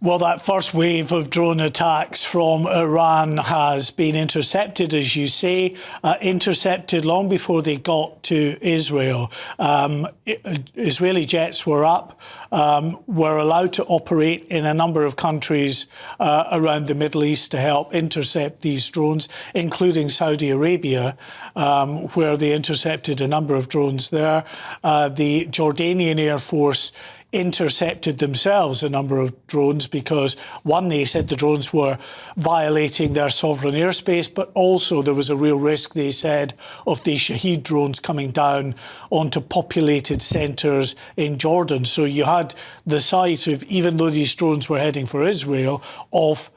Well, that first wave of drone attacks from Iran has been intercepted, as you say, intercepted long before they got to Israel. Israeli jets were up, were allowed to operate in a number of countries around the Middle East to help intercept these drones, including Saudi Arabia, where they intercepted a number of drones there. The Jordanian Air Force intercepted themselves a number of drones because, one, they said the drones were violating their sovereign airspace, but also there was a real risk, they said, of the Shahed drones coming down onto populated centres in Jordan. So you had the sight of, even though these drones were heading for Israel, of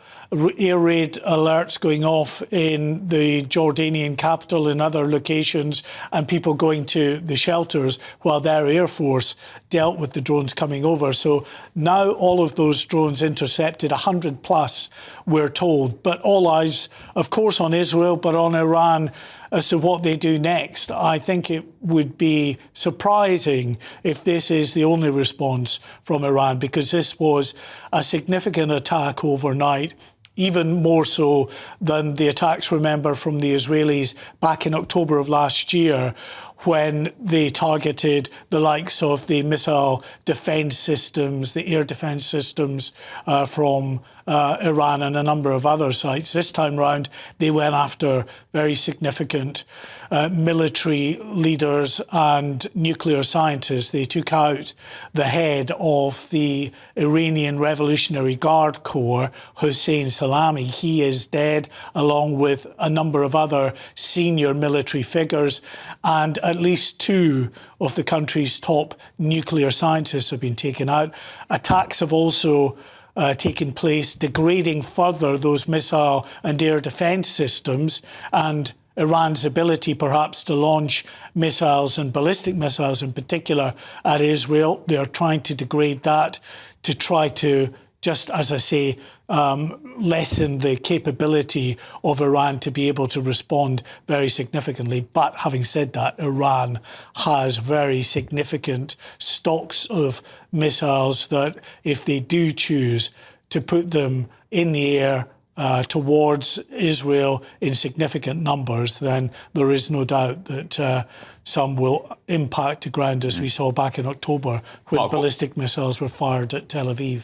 air raid alerts going off in the Jordanian capital and other locations, and people going to the shelters while their Air Force dealt with the drones coming over. So now all of those drones intercepted, 100 plus, we're told. But all eyes, of course, on Israel, but on Iran as to what they do next. I think it would be surprising if this is the only response from Iran, because this was a significant attack overnight, even more so than the attacks, remember, from the Israelis back in October of last year, when they targeted the likes of the missile defence systems, the air defence systems from Iran and a number of other sites. This time round, they went after very significant military leaders and nuclear scientists. They took out the head of the Iranian Revolutionary Guard Corps, Hossein Salami. He is dead, along with a number of other senior military figures, and at least two of the country's top nuclear scientists have been taken out. Attacks have also taken place, degrading further those missile and air defence systems and Iran's ability perhaps to launch missiles and ballistic missiles in particular at Israel. They are trying to degrade that to try to, just as I say, lessen the capability of Iran to be able to respond very significantly. But having said that, Iran has very significant stocks of missiles that, if they do choose to put them in the air towards Israel in significant numbers, then there is no doubt that some will impact the ground, as we saw back in October when ballistic missiles were fired at Tel Aviv.